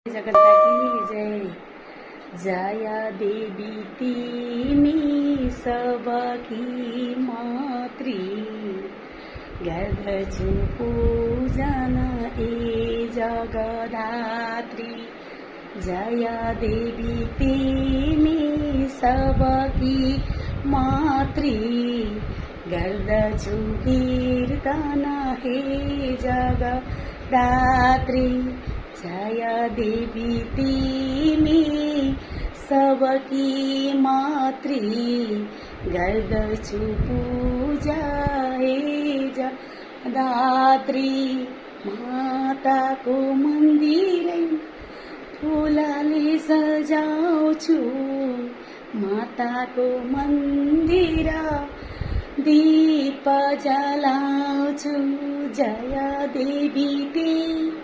जगन्नाथ की जय। जया देवी तिमी सबकी मातृ, गर्दछु पूजन ए जगदात्री। जया देवी तिमी सबकी मातृ, गर्दछु कीर्तन हे जगदात्री। जया देवी तिमी सबकी मातृ, गर्दछु पूजा हे जगदात्री। माताको मन्दिरै फुलले सजाउँछु, माताको मन्दिर दीप जलाउँछु। जया देवी तिमी